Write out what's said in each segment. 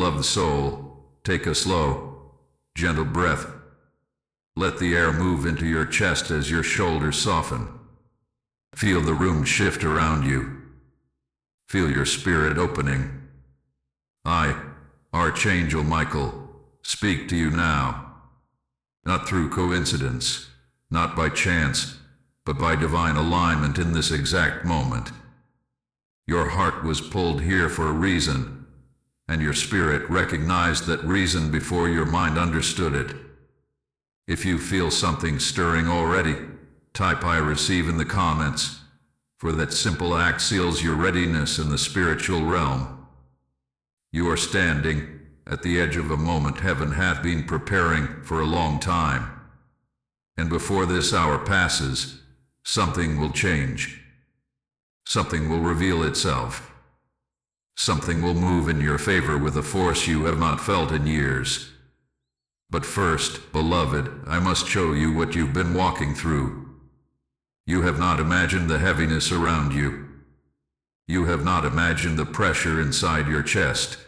beloved soul, take a slow, gentle breath. Let the air move into your chest as your shoulders soften. Feel the room shift around you. Feel your spirit opening. I, Archangel Michael, speak to you now. Not through coincidence, not by chance, but by divine alignment in this exact moment. Your heart was pulled here for a reason, and your spirit recognized that reason before your mind understood it. If you feel something stirring already, type I receive in the comments, for that simple act seals your readiness in the spiritual realm. You are standing at the edge of a moment heaven hath been preparing for a long time. And before this hour passes, something will change. Something will reveal itself. Something will move in your favor with a force you have not felt in years. But first, beloved, I must show you what you've been walking through. You have not imagined the heaviness around you. You have not imagined the pressure inside your chest.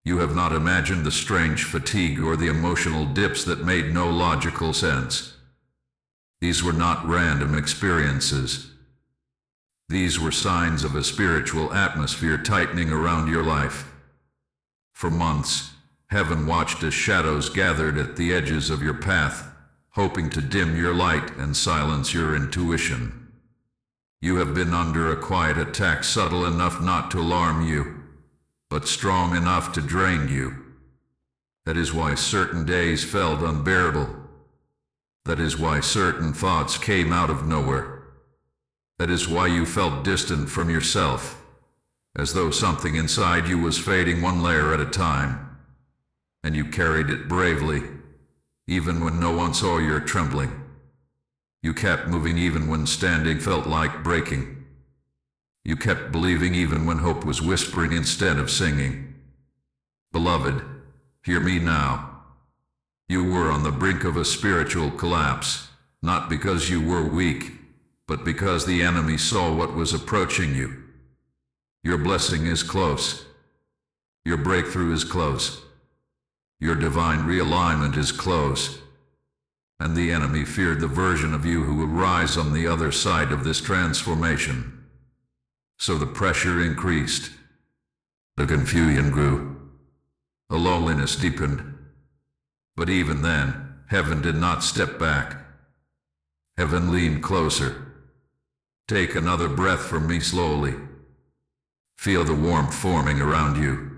You have not imagined the strange fatigue or the emotional dips that made no logical sense. These were not random experiences. These were signs of a spiritual atmosphere tightening around your life. For months, heaven watched as shadows gathered at the edges of your path, hoping to dim your light and silence your intuition. You have been under a quiet attack subtle enough not to alarm you, but strong enough to drain you. That is why certain days felt unbearable. That is why certain thoughts came out of nowhere. That is why you felt distant from yourself, as though something inside you was fading one layer at a time. And you carried it bravely, even when no one saw your trembling. You kept moving even when standing felt like breaking. You kept believing even when hope was whispering instead of singing. Beloved, hear me now. You were on the brink of a spiritual collapse, not because you were weak, but because the enemy saw what was approaching you. Your blessing is close. Your breakthrough is close. Your divine realignment is close. And the enemy feared the version of you who would rise on the other side of this transformation. So the pressure increased. The confusion grew. The loneliness deepened. But even then, heaven did not step back. Heaven leaned closer. Take another breath from me slowly. Feel the warmth forming around you.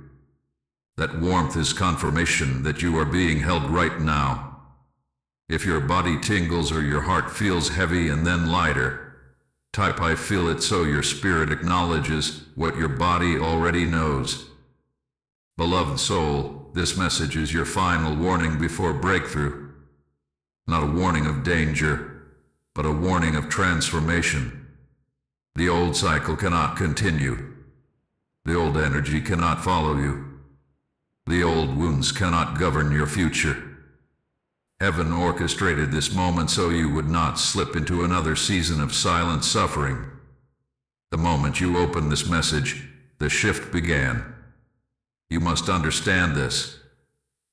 That warmth is confirmation that you are being held right now. If your body tingles or your heart feels heavy and then lighter, type I feel it so your spirit acknowledges what your body already knows. Beloved soul, this message is your final warning before breakthrough. Not a warning of danger, but a warning of transformation. The old cycle cannot continue. The old energy cannot follow you. The old wounds cannot govern your future. Heaven orchestrated this moment so you would not slip into another season of silent suffering. The moment you opened this message, the shift began. You must understand this.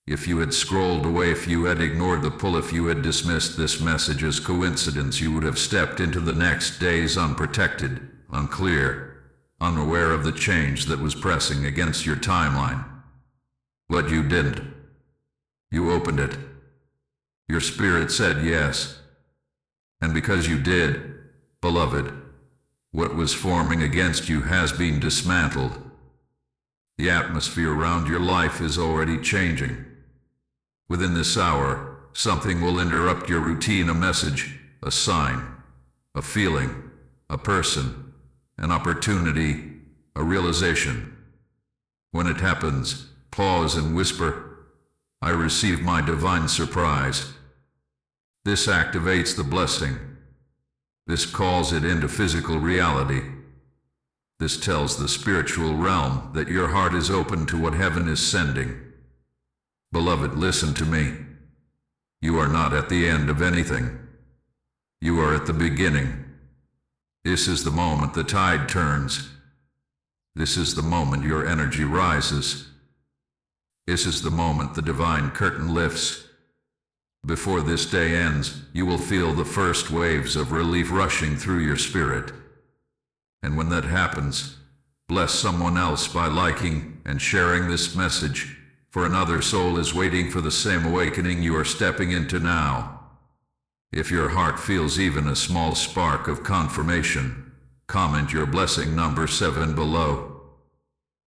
If you had scrolled away, if you had ignored the pull, if you had dismissed this message as coincidence, you would have stepped into the next days unprotected, unclear, unaware of the change that was pressing against your timeline. But you didn't. You opened it. Your spirit said yes. And because you did, beloved, what was forming against you has been dismantled. The atmosphere around your life is already changing. Within this hour, something will interrupt your routine, a message, a sign, a feeling, a person, an opportunity, a realization. When it happens, pause and whisper, I receive my divine surprise. This activates the blessing. This calls it into physical reality. This tells the spiritual realm that your heart is open to what heaven is sending. Beloved, listen to me. You are not at the end of anything. You are at the beginning. This is the moment the tide turns. This is the moment your energy rises. This is the moment the divine curtain lifts. Before this day ends, you will feel the first waves of relief rushing through your spirit. And when that happens, bless someone else by liking and sharing this message, for another soul is waiting for the same awakening you are stepping into now. If your heart feels even a small spark of confirmation, comment your blessing number 7 below.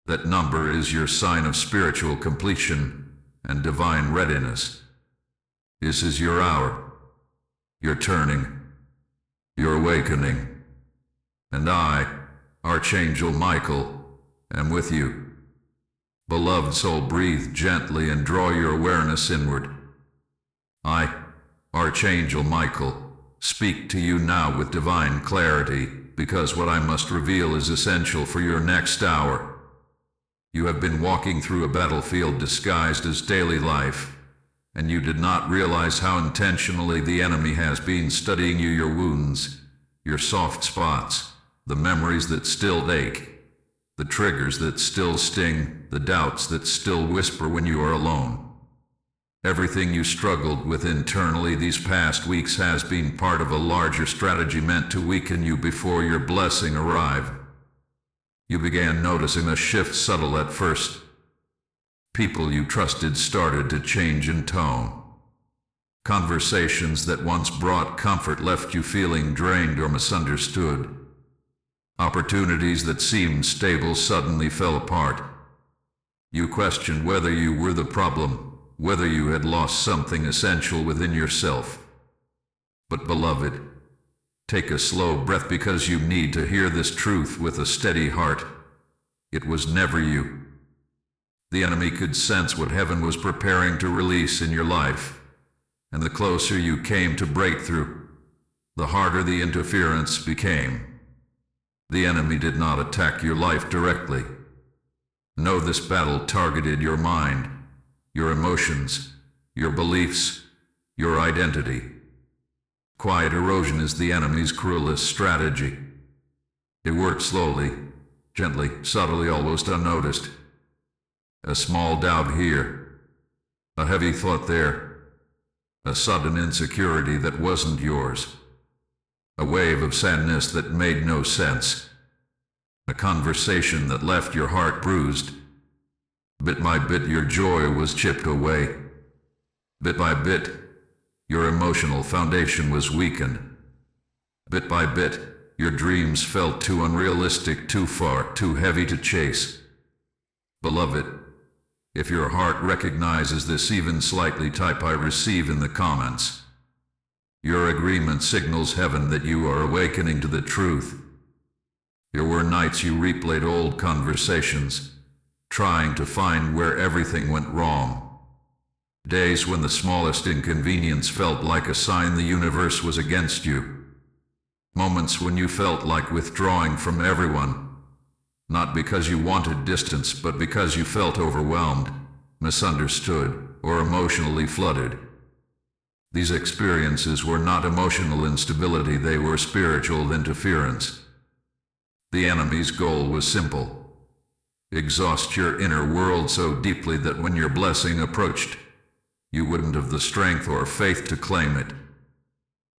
That number is your sign of spiritual completion and divine readiness. This is your hour, your turning, your awakening. And I, Archangel Michael, am with you. Beloved soul, breathe gently and draw your awareness inward. I, Archangel Michael, speak to you now with divine clarity, because what I must reveal is essential for your next hour. You have been walking through a battlefield disguised as daily life, and you did not realize how intentionally the enemy has been studying you, your wounds, your soft spots, the memories that still ache, the triggers that still sting, the doubts that still whisper when you are alone. Everything you struggled with internally these past weeks has been part of a larger strategy meant to weaken you before your blessing arrived. You began noticing a shift, subtle at first. People you trusted started to change in tone. Conversations that once brought comfort left you feeling drained or misunderstood. Opportunities that seemed stable suddenly fell apart. You questioned whether you were the problem, whether you had lost something essential within yourself. But beloved, take a slow breath, because you need to hear this truth with a steady heart. It was never you. The enemy could sense what heaven was preparing to release in your life, and the closer you came to breakthrough, the harder the interference became. The enemy did not attack your life directly. No, this battle targeted your mind, your emotions, your beliefs, your identity. Quiet erosion is the enemy's cruelest strategy. It works slowly, gently, subtly, almost unnoticed. A small doubt here, a heavy thought there, a sudden insecurity that wasn't yours, a wave of sadness that made no sense, a conversation that left your heart bruised. Bit by bit your joy was chipped away. Bit by bit, your emotional foundation was weakened. Bit by bit, your dreams felt too unrealistic, too far, too heavy to chase. Beloved, if your heart recognizes this even slightly, type "I receive" in the comments. Your agreement signals heaven that you are awakening to the truth. There were nights you replayed old conversations, trying to find where everything went wrong. Days when the smallest inconvenience felt like a sign the universe was against you. Moments when you felt like withdrawing from everyone. Not because you wanted distance, but because you felt overwhelmed, misunderstood, or emotionally flooded. These experiences were not emotional instability, they were spiritual interference. The enemy's goal was simple: exhaust your inner world so deeply that when your blessing approached, you wouldn't have the strength or faith to claim it.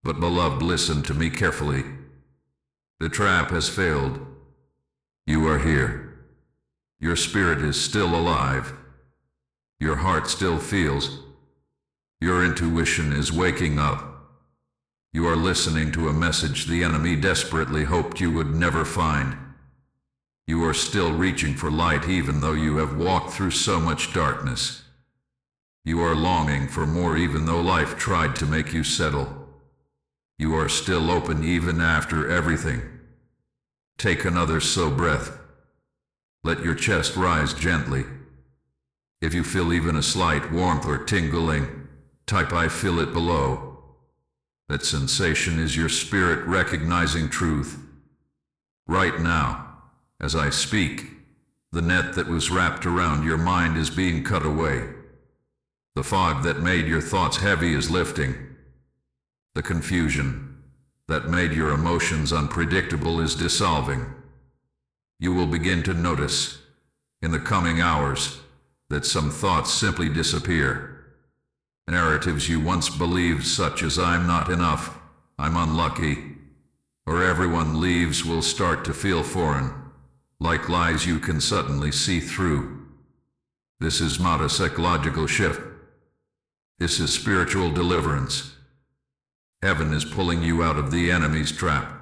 But beloved, listen to me carefully. The trap has failed. You are here. Your spirit is still alive. Your heart still feels. Your intuition is waking up. You are listening to a message the enemy desperately hoped you would never find. You are still reaching for light even though you have walked through so much darkness. You are longing for more even though life tried to make you settle. You are still open even after everything. Take another slow breath. Let your chest rise gently. If you feel even a slight warmth or tingling, type "I feel it" below. That sensation is your spirit recognizing truth. Right now, as I speak, the net that was wrapped around your mind is being cut away. The fog that made your thoughts heavy is lifting. The confusion that made your emotions unpredictable is dissolving. You will begin to notice, in the coming hours, that some thoughts simply disappear. Narratives you once believed, such as "I'm not enough," "I'm unlucky," or "everyone leaves," will start to feel foreign, like lies you can suddenly see through. This is not a psychological shift. This is spiritual deliverance. Heaven is pulling you out of the enemy's trap.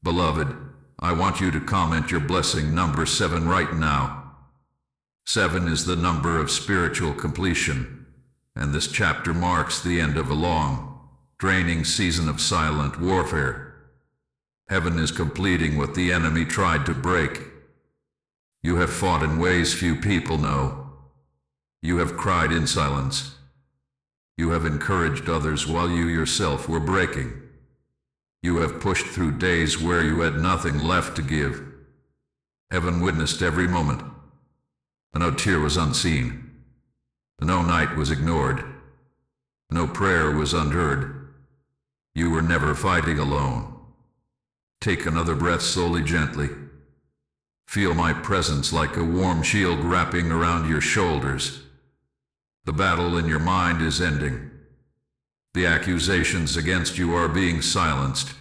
Beloved, I want you to comment your blessing number 7 right now. 7 is the number of spiritual completion, and this chapter marks the end of a long, draining season of silent warfare. Heaven is completing what the enemy tried to break. You have fought in ways few people know. You have cried in silence. You have encouraged others while you yourself were breaking. You have pushed through days where you had nothing left to give. Heaven witnessed every moment. No tear was unseen. No night was ignored. No prayer was unheard. You were never fighting alone. Take another breath slowly, gently. Feel my presence like a warm shield wrapping around your shoulders. The battle in your mind is ending. The accusations against you are being silenced.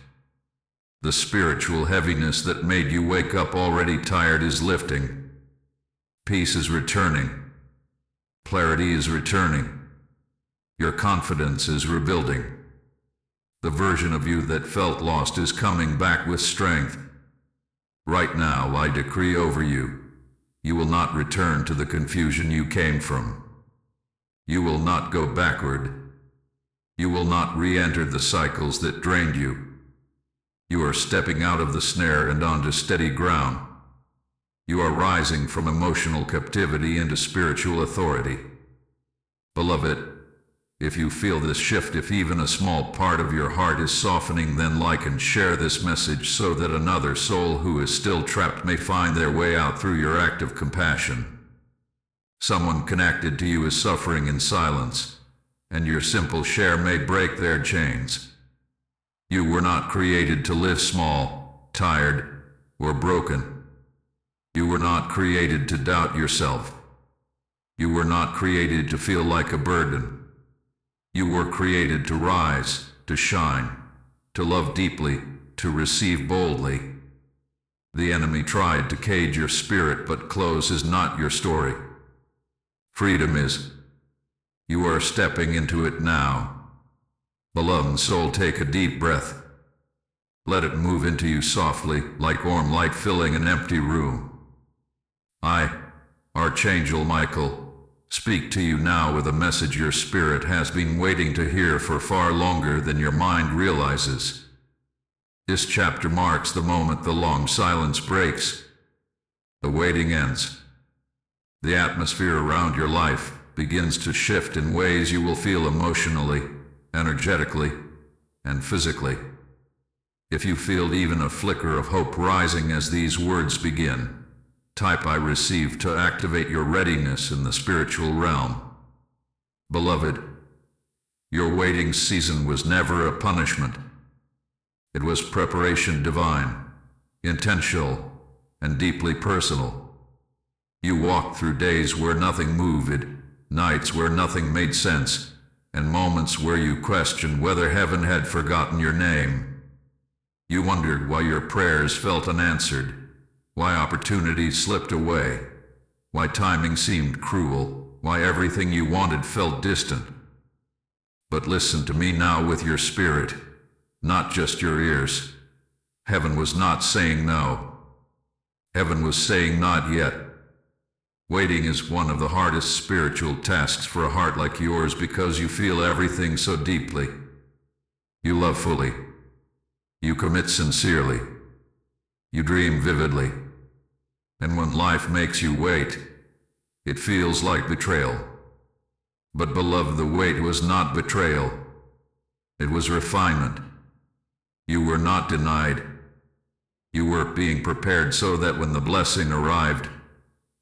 The spiritual heaviness that made you wake up already tired is lifting. Peace is returning. Clarity is returning. Your confidence is rebuilding. The version of you that felt lost is coming back with strength. Right now, I decree over you, you will not return to the confusion you came from. You will not go backward. You will not re-enter the cycles that drained you. You are stepping out of the snare and onto steady ground. You are rising from emotional captivity into spiritual authority. Beloved, if you feel this shift, if even a small part of your heart is softening, then like and share this message so that another soul who is still trapped may find their way out through your act of compassion. Someone connected to you is suffering in silence, and your simple share may break their chains. You were not created to live small, tired, or broken. You were not created to doubt yourself. You were not created to feel like a burden. You were created to rise, to shine, to love deeply, to receive boldly. The enemy tried to cage your spirit, but close is not your story. Freedom is. You are stepping into it now. Beloved soul, take a deep breath. Let it move into you softly, like warm light filling an empty room. I, Archangel Michael, speak to you now with a message your spirit has been waiting to hear for far longer than your mind realizes. This chapter marks the moment the long silence breaks. The waiting ends. The atmosphere around your life begins to shift in ways you will feel emotionally, energetically, and physically. If you feel even a flicker of hope rising as these words begin, type "I receive" to activate your readiness in the spiritual realm. Beloved, your waiting season was never a punishment. It was preparation divine, intentional, and deeply personal. You walked through days where nothing moved, nights where nothing made sense, and moments where you questioned whether heaven had forgotten your name. You wondered why your prayers felt unanswered, why opportunities slipped away, why timing seemed cruel, why everything you wanted felt distant. But listen to me now with your spirit, not just your ears. Heaven was not saying no. Heaven was saying not yet. Waiting is one of the hardest spiritual tasks for a heart like yours because you feel everything so deeply. You love fully. You commit sincerely. You dream vividly. And when life makes you wait, it feels like betrayal. But beloved, the wait was not betrayal. It was refinement. You were not denied. You were being prepared so that when the blessing arrived,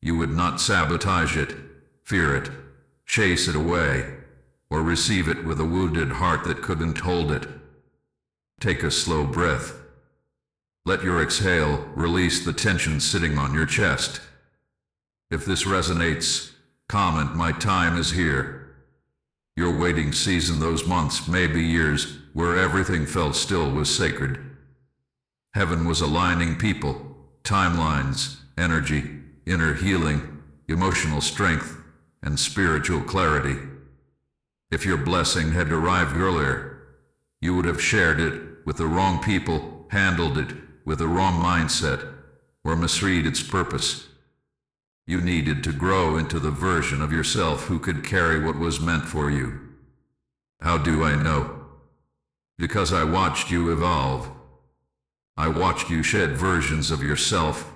you would not sabotage it, fear it, chase it away, or receive it with a wounded heart that couldn't hold it. Take a slow breath. Let your exhale release the tension sitting on your chest. If this resonates, comment, my time is here. Your waiting season, those months, maybe years, where everything felt still, was sacred. Heaven was aligning people, timelines, energy, inner healing, emotional strength, and spiritual clarity. If your blessing had arrived earlier, you would have shared it with the wrong people, handled it with the wrong mindset, or misread its purpose. You needed to grow into the version of yourself who could carry what was meant for you. How do I know? Because I watched you evolve. I watched you shed versions of yourself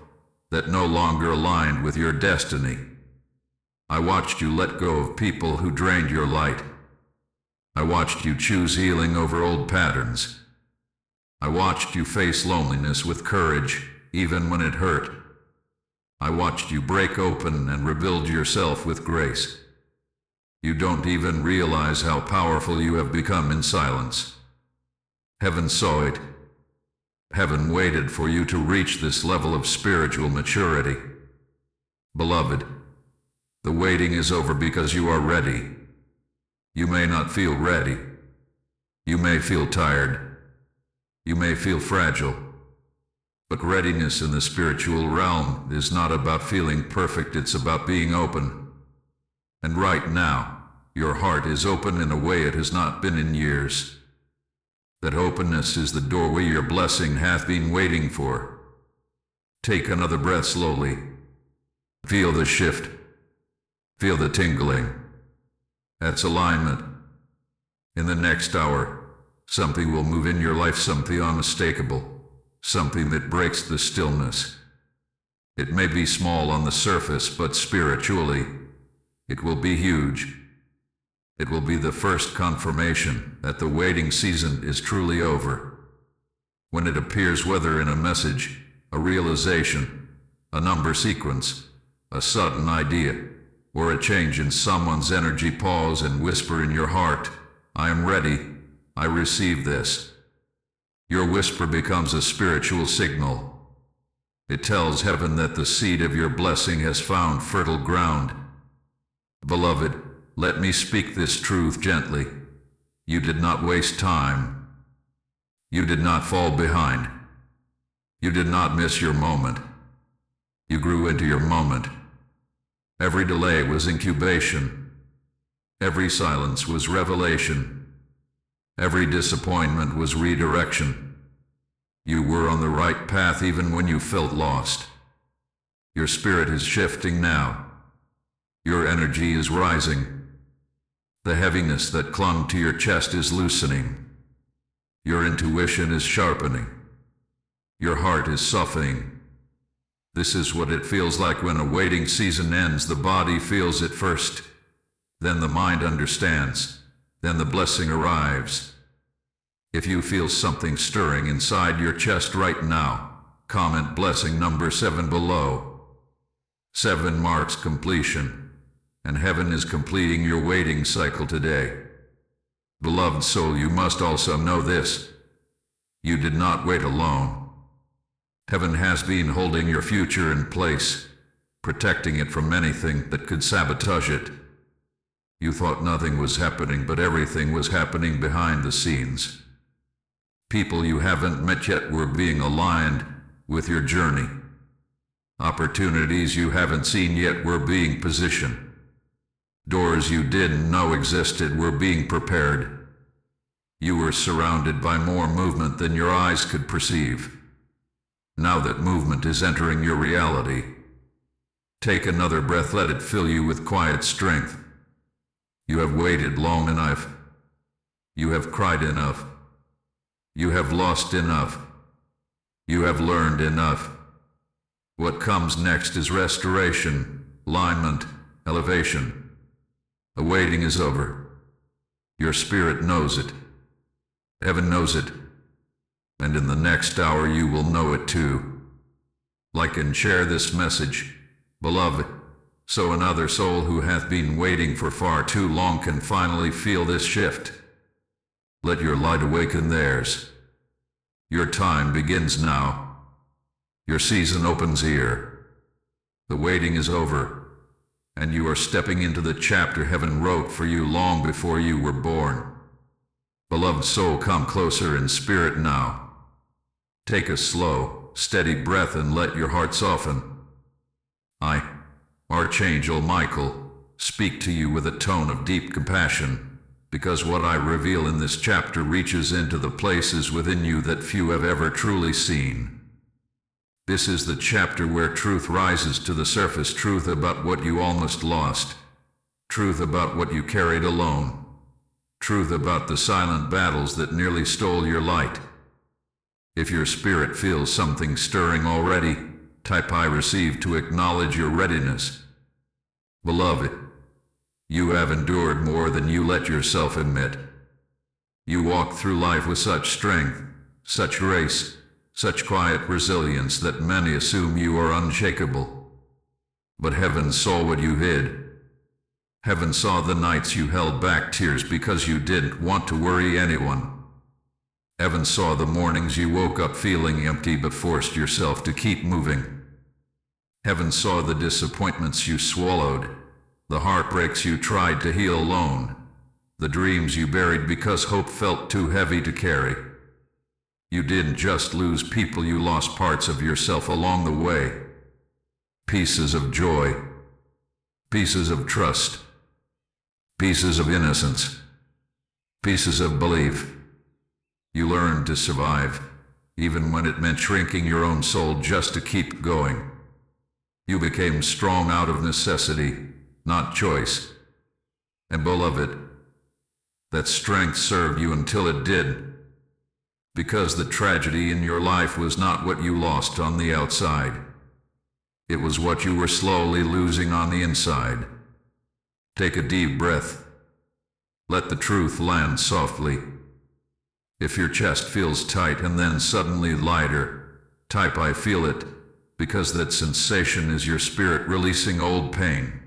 that no longer aligned with your destiny. I watched you let go of people who drained your light. I watched you choose healing over old patterns. I watched you face loneliness with courage, even when it hurt. I watched you break open and rebuild yourself with grace. You don't even realize how powerful you have become in silence. Heaven saw it. Heaven waited for you to reach this level of spiritual maturity. Beloved, the waiting is over because you are ready. You may not feel ready. You may feel tired. You may feel fragile. But readiness in the spiritual realm is not about feeling perfect, it's about being open. And right now, your heart is open in a way it has not been in years. That openness is the doorway your blessing hath been waiting for. Take another breath slowly. Feel the shift. Feel the tingling. That's alignment. In the next hour, something will move in your life, something unmistakable, something that breaks the stillness. It may be small on the surface, but spiritually, it will be huge. It will be the first confirmation that the waiting season is truly over. When it appears, whether in a message, a realization, a number sequence, a sudden idea, or a change in someone's energy, pause and whisper in your heart, I am ready, I receive this. Your whisper becomes a spiritual signal. It tells heaven that the seed of your blessing has found fertile ground. Beloved, let me speak this truth gently. You did not waste time. You did not fall behind. You did not miss your moment. You grew into your moment. Every delay was incubation. Every silence was revelation. Every disappointment was redirection. You were on the right path even when you felt lost. Your spirit is shifting now. Your energy is rising. The heaviness that clung to your chest is loosening. Your intuition is sharpening. Your heart is softening. This is what it feels like when a waiting season ends. The body feels it first, then the mind understands, then the blessing arrives. If you feel something stirring inside your chest right now, comment blessing number 7 below. 7 marks completion, and heaven is completing your waiting cycle today. Beloved soul, you must also know this. You did not wait alone. Heaven has been holding your future in place, protecting it from anything that could sabotage it. You thought nothing was happening, but everything was happening behind the scenes. People you haven't met yet were being aligned with your journey. Opportunities you haven't seen yet were being positioned. Doors you didn't know existed were being prepared. You were surrounded by more movement than your eyes could perceive. Now that movement is entering your reality, take another breath, let it fill you with quiet strength. You have waited long enough. You have cried enough. You have lost enough. You have learned enough. What comes next is restoration, alignment, elevation. The waiting is over. Your spirit knows it. Heaven knows it. And in the next hour you will know it too. Like and share this message, beloved, so another soul who hath been waiting for far too long can finally feel this shift. Let your light awaken theirs. Your time begins now. Your season opens here. The waiting is over, and you are stepping into the chapter heaven wrote for you long before you were born. Beloved soul, come closer in spirit now. Take a slow, steady breath and let your heart soften. I, Archangel Michael, speak to you with a tone of deep compassion, because what I reveal in this chapter reaches into the places within you that few have ever truly seen. This is the chapter where truth rises to the surface, truth about what you almost lost, truth about what you carried alone, truth about the silent battles that nearly stole your light. If your spirit feels something stirring already, type I receive to acknowledge your readiness. Beloved, you have endured more than you let yourself admit. You walk through life with such strength, such grace, such quiet resilience that many assume you are unshakable. But heaven saw what you hid. Heaven saw the nights you held back tears because you didn't want to worry anyone. Heaven saw the mornings you woke up feeling empty but forced yourself to keep moving. Heaven saw the disappointments you swallowed, the heartbreaks you tried to heal alone, the dreams you buried because hope felt too heavy to carry. You didn't just lose people, you lost parts of yourself along the way. Pieces of joy, pieces of trust, pieces of innocence, pieces of belief. You learned to survive, even when it meant shrinking your own soul just to keep going. You became strong out of necessity, not choice. And beloved, that strength served you until it did. Because the tragedy in your life was not what you lost on the outside. It was what you were slowly losing on the inside. Take a deep breath. Let the truth land softly. If your chest feels tight and then suddenly lighter, type I feel it, because that sensation is your spirit releasing old pain.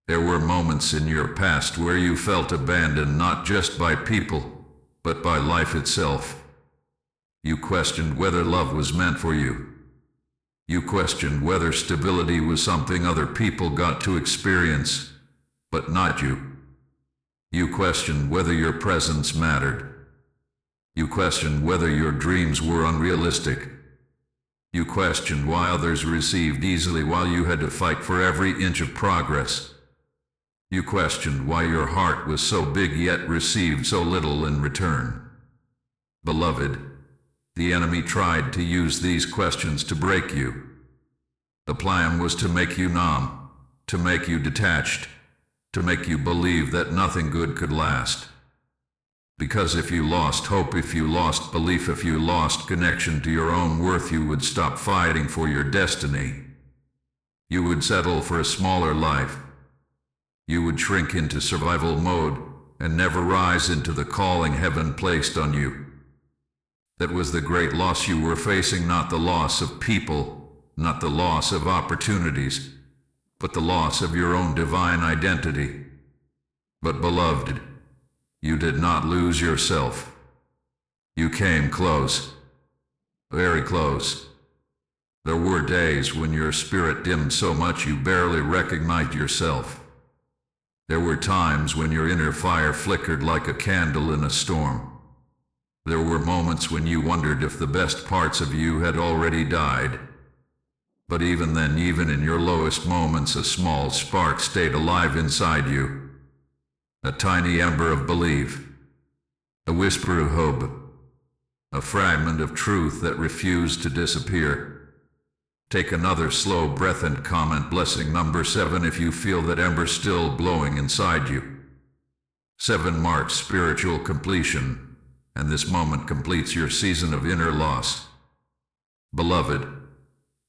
There were moments in your past where you felt abandoned not just by people, but by life itself. You questioned whether love was meant for you. You questioned whether stability was something other people got to experience, but not you. You questioned whether your presence mattered. You questioned whether your dreams were unrealistic. You questioned why others received easily while you had to fight for every inch of progress. You questioned why your heart was so big yet received so little in return. Beloved, the enemy tried to use these questions to break you. The plan was to make you numb, to make you detached, to make you believe that nothing good could last. Because if you lost hope, if you lost belief, if you lost connection to your own worth, you would stop fighting for your destiny. You would settle for a smaller life. You would shrink into survival mode and never rise into the calling heaven placed on you. That was the great loss you were facing, not the loss of people, not the loss of opportunities, but the loss of your own divine identity. But beloved, you did not lose yourself. You came close, very close. There were days when your spirit dimmed so much you barely recognized yourself. There were times when your inner fire flickered like a candle in a storm. There were moments when you wondered if the best parts of you had already died. But even then, even in your lowest moments, a small spark stayed alive inside you. A tiny ember of belief, a whisper of hope, a fragment of truth that refused to disappear. Take another slow breath and comment blessing number 7 if you feel that ember still glowing inside you. 7 marks spiritual completion, and this moment completes your season of inner loss. Beloved,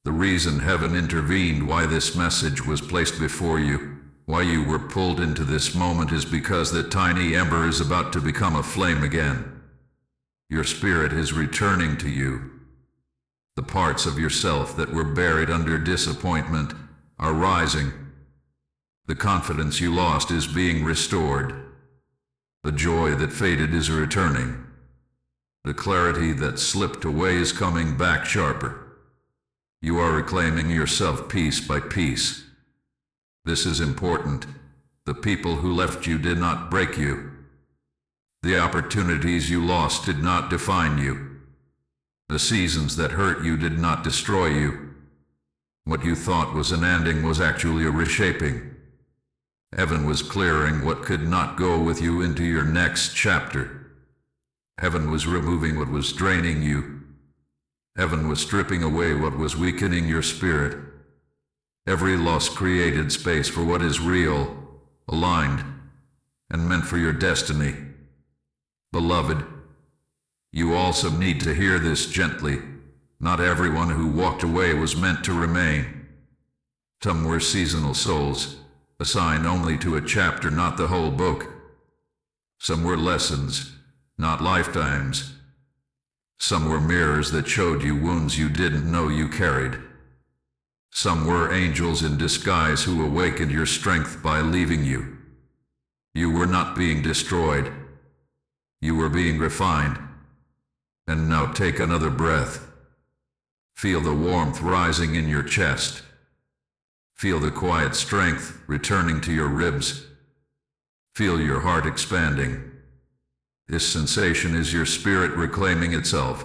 the reason heaven intervened, why this message was placed before you, why you were pulled into this moment is because that tiny ember is about to become a flame again. Your spirit is returning to you. The parts of yourself that were buried under disappointment are rising. The confidence you lost is being restored. The joy that faded is returning. The clarity that slipped away is coming back sharper. You are reclaiming yourself piece by piece. This is important. The people who left you did not break you. The opportunities you lost did not define you. The seasons that hurt you did not destroy you. What you thought was an ending was actually a reshaping. Heaven was clearing what could not go with you into your next chapter. Heaven was removing what was draining you. Heaven was stripping away what was weakening your spirit. Every loss created space for what is real, aligned, and meant for your destiny. Beloved, you also need to hear this gently. Not everyone who walked away was meant to remain. Some were seasonal souls, assigned only to a chapter, not the whole book. Some were lessons, not lifetimes. Some were mirrors that showed you wounds you didn't know you carried. Some were angels in disguise who awakened your strength by leaving you. You were not being destroyed. You were being refined. And now take another breath. Feel the warmth rising in your chest. Feel the quiet strength returning to your ribs. Feel your heart expanding. This sensation is your spirit reclaiming itself.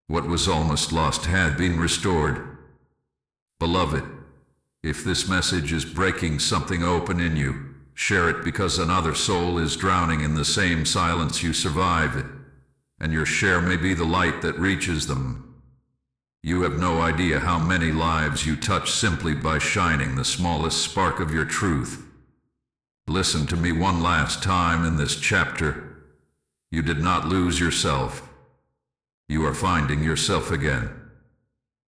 What was almost lost had been restored. Beloved, if this message is breaking something open in you, share it, because another soul is drowning in the same silence you survive, and your share may be the light that reaches them. You have no idea how many lives you touch simply by shining the smallest spark of your truth. Listen to me one last time in this chapter. You did not lose yourself. You are finding yourself again.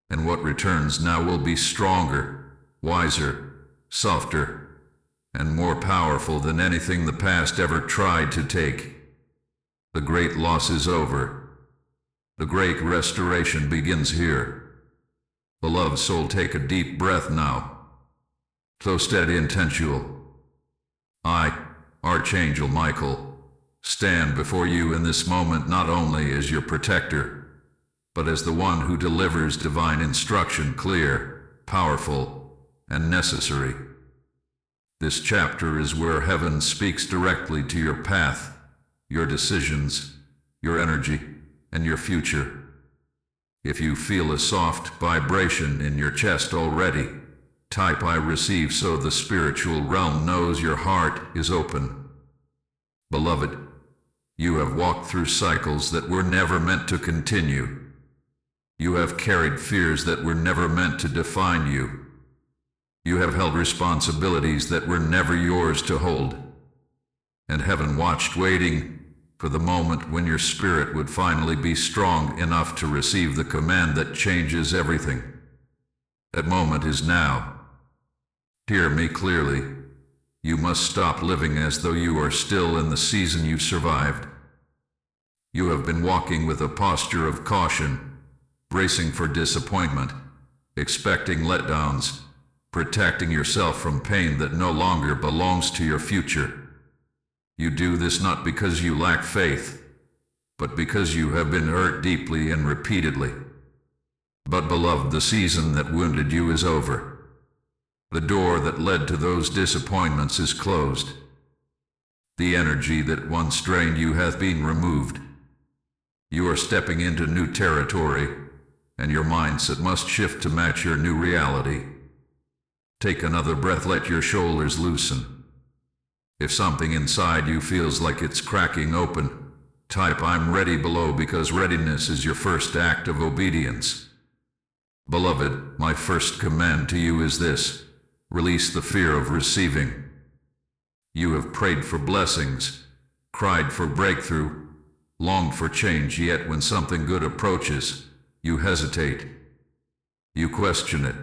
And what returns now will be stronger, wiser, softer, and more powerful than anything the past ever tried to take. The great loss is over. The great restoration begins here. Beloved soul, take a deep breath now. So steady and intentional. I, Archangel Michael, stand before you in this moment not only as your protector, but as the one who delivers divine instruction, clear, powerful, and necessary. This chapter is where heaven speaks directly to your path, your decisions, your energy, and your future. If you feel a soft vibration in your chest already, type I receive so the spiritual realm knows your heart is open. Beloved, you have walked through cycles that were never meant to continue. You have carried fears that were never meant to define you. You have held responsibilities that were never yours to hold. And heaven watched, waiting for the moment when your spirit would finally be strong enough to receive the command that changes everything. That moment is now. Hear me clearly. You must stop living as though you are still in the season you survived. You have been walking with a posture of caution, bracing for disappointment, expecting letdowns, protecting yourself from pain that no longer belongs to your future. You do this not because you lack faith, but because you have been hurt deeply and repeatedly. But beloved, the season that wounded you is over. The door that led to those disappointments is closed. The energy that once drained you hath been removed. You are stepping into new territory, and your mindset must shift to match your new reality. Take another breath, let your shoulders loosen. If something inside you feels like it's cracking open, type I'm ready below, because readiness is your first act of obedience. Beloved, my first command to you is this: release the fear of receiving. You have prayed for blessings, cried for breakthrough, longed for change, yet when something good approaches, you hesitate. You question it.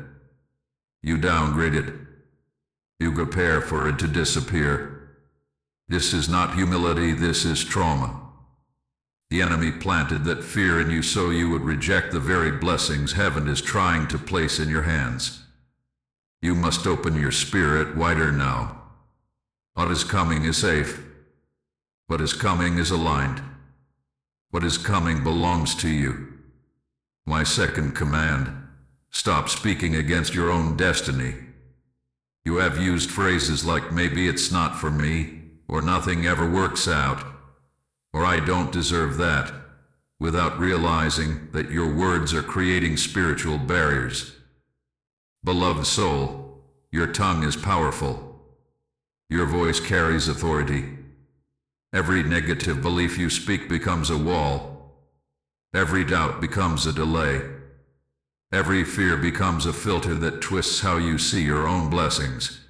You downgrade it. You prepare for it to disappear. This is not humility, this is trauma. The enemy planted that fear in you so you would reject the very blessings heaven is trying to place in your hands. You must open your spirit wider now. What is coming is safe. What is coming is aligned. What is coming belongs to you. My second command: stop speaking against your own destiny. You have used phrases like maybe it's not for me, or nothing ever works out, or I don't deserve that, without realizing that your words are creating spiritual barriers. Beloved soul, your tongue is powerful. Your voice carries authority. Every negative belief you speak becomes a wall. Every doubt becomes a delay. Every fear becomes a filter that twists how you see your own blessings.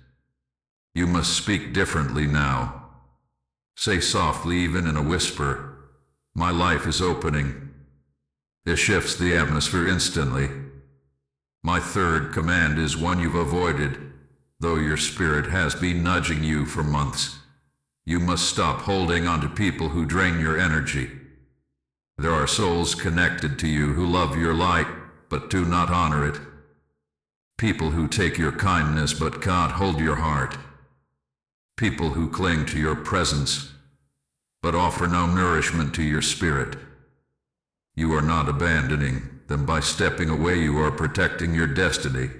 You must speak differently now. Say softly, even in a whisper, "My life is opening." It shifts the atmosphere instantly. My third command is one you've avoided, though your spirit has been nudging you for months. You must stop holding on to people who drain your energy. There are souls connected to you who love your light, but do not honor it. People who take your kindness but can't hold your heart. People who cling to your presence, but offer no nourishment to your spirit. You are not abandoning them by stepping away, you are protecting your destiny.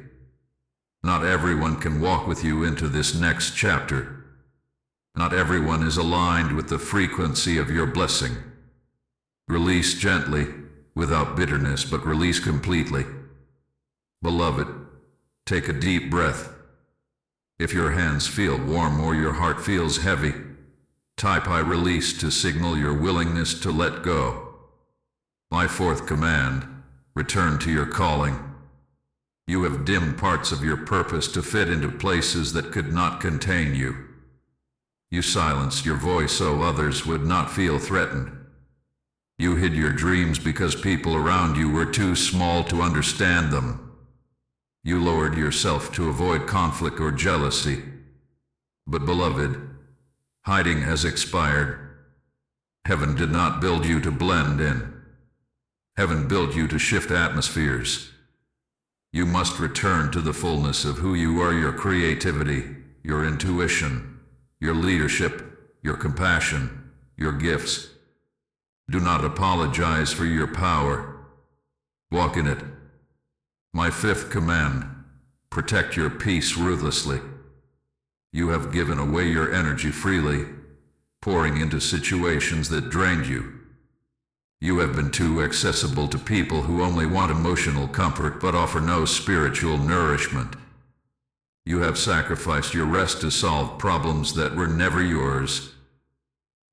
Not everyone can walk with you into this next chapter. Not everyone is aligned with the frequency of your blessing. Release gently, without bitterness, but release completely. Beloved, take a deep breath. If your hands feel warm or your heart feels heavy, type "I release" to signal your willingness to let go. My fourth command, return to your calling. You have dimmed parts of your purpose to fit into places that could not contain you. You silenced your voice so others would not feel threatened. You hid your dreams because people around you were too small to understand them. You lowered yourself to avoid conflict or jealousy. But beloved, hiding has expired. Heaven did not build you to blend in. Heaven built you to shift atmospheres. You must return to the fullness of who you are, your creativity, your intuition, your leadership, your compassion, your gifts. Do not apologize for your power. Walk in it. My fifth command, protect your peace ruthlessly. You have given away your energy freely, pouring into situations that drained you. You have been too accessible to people who only want emotional comfort but offer no spiritual nourishment. You have sacrificed your rest to solve problems that were never yours.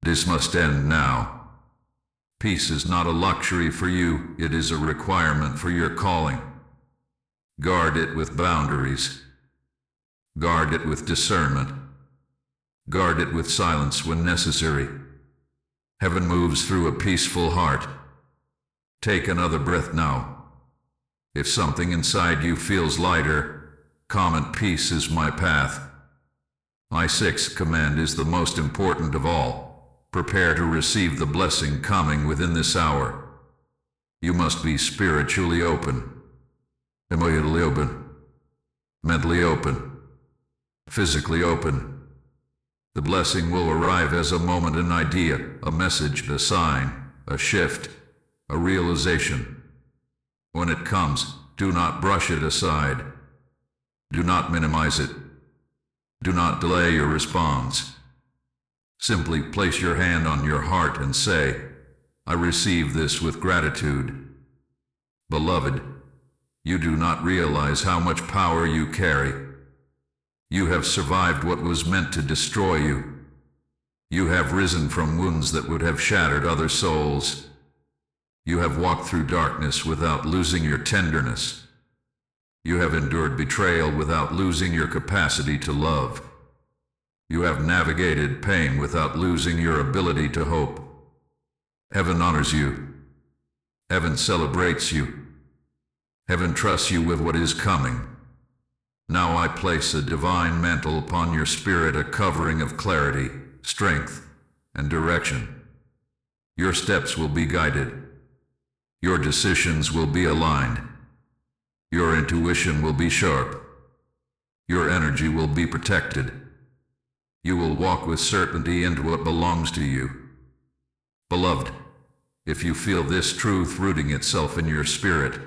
This must end now. Peace is not a luxury for you, it is a requirement for your calling. Guard it with boundaries. Guard it with discernment. Guard it with silence when necessary. Heaven moves through a peaceful heart. Take another breath now. If something inside you feels lighter, comment "Peace is my path." My sixth command is the most important of all. Prepare to receive the blessing coming within this hour. You must be spiritually open, emotionally open, mentally open, physically open. The blessing will arrive as a moment, an idea, a message, a sign, a shift, a realization. When it comes, do not brush it aside. Do not minimize it. Do not delay your response. Simply place your hand on your heart and say, "I receive this with gratitude." Beloved, you do not realize how much power you carry. You have survived what was meant to destroy you. You have risen from wounds that would have shattered other souls. You have walked through darkness without losing your tenderness. You have endured betrayal without losing your capacity to love. You have navigated pain without losing your ability to hope. Heaven honors you. Heaven celebrates you. Heaven trusts you with what is coming. Now I place a divine mantle upon your spirit, a covering of clarity, strength, and direction. Your steps will be guided. Your decisions will be aligned. Your intuition will be sharp. Your energy will be protected. You will walk with certainty into what belongs to you. Beloved, if you feel this truth rooting itself in your spirit,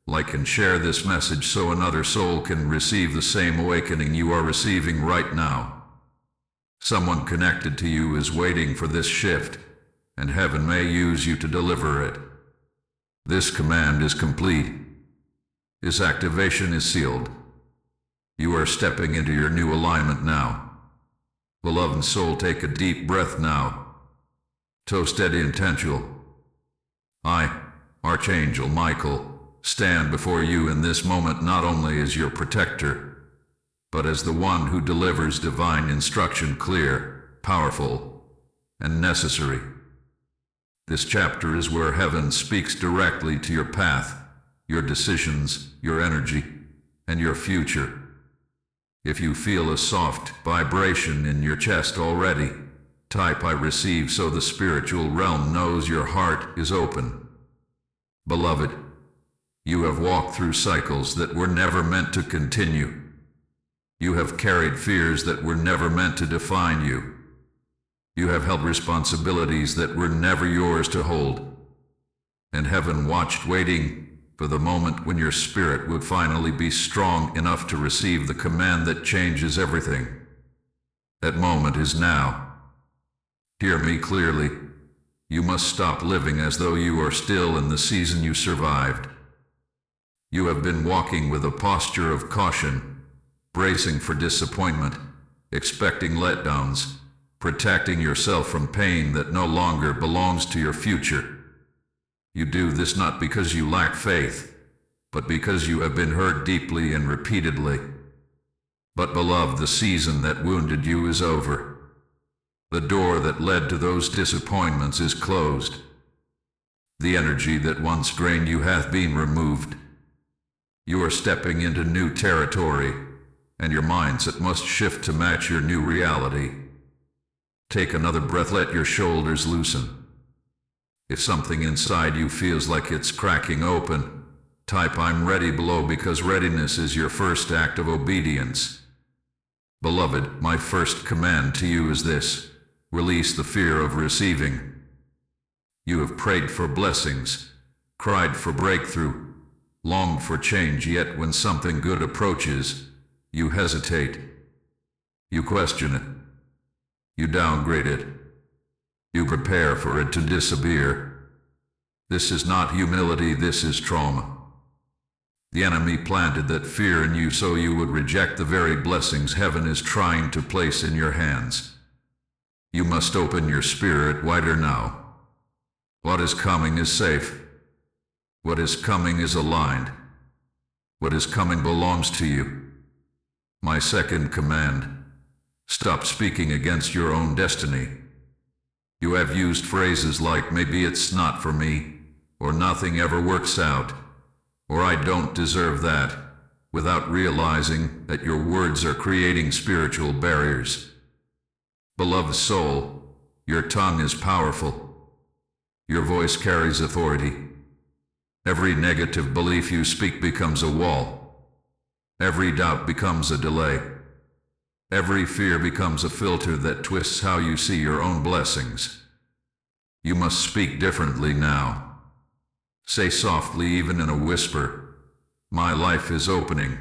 like and share this message so another soul can receive the same awakening you are receiving right now. Someone connected to you is waiting for this shift, and heaven may use you to deliver it. This command is complete. Its activation is sealed. You are stepping into your new alignment now. Beloved soul, take a deep breath now. Toe steady intentional. I, Archangel Michael, stand before you in this moment not only as your protector, but as the one who delivers divine instruction clear, powerful, and necessary. This chapter is where heaven speaks directly to your path, your decisions, your energy, and your future. If you feel a soft vibration in your chest already, type I receive so the spiritual realm knows your heart is open. Beloved, you have walked through cycles that were never meant to continue. You have carried fears that were never meant to define you. You have held responsibilities that were never yours to hold. And heaven watched waiting for the moment when your spirit would finally be strong enough to receive the command that changes everything. That moment is now. Hear me clearly. You must stop living as though you are still in the season you survived. You have been walking with a posture of caution, bracing for disappointment, expecting letdowns, protecting yourself from pain that no longer belongs to your future. You do this not because you lack faith, but because you have been hurt deeply and repeatedly. But beloved, the season that wounded you is over. The door that led to those disappointments is closed. The energy that once drained you hath been removed. You are stepping into new territory, and your mindset must shift to match your new reality. Take another breath, let your shoulders loosen. If something inside you feels like it's cracking open, type I'm ready below, because readiness is your first act of obedience. Beloved, my first command to you is this: release the fear of receiving. You have prayed for blessings, cried for breakthrough, longed for change, yet when something good approaches, you hesitate. You question it. You downgrade it. You prepare for it to disappear. This is not humility, this is trauma. The enemy planted that fear in you so you would reject the very blessings heaven is trying to place in your hands. You must open your spirit wider now. What is coming is safe. What is coming is aligned. What is coming belongs to you. My second command: stop speaking against your own destiny. You have used phrases like maybe it's not for me, or nothing ever works out, or I don't deserve that, without realizing that your words are creating spiritual barriers. Beloved soul, your tongue is powerful. Your voice carries authority. Every negative belief you speak becomes a wall. Every doubt becomes a delay. Every fear becomes a filter that twists how you see your own blessings. You must speak differently now. Say softly, even in a whisper, my life is opening.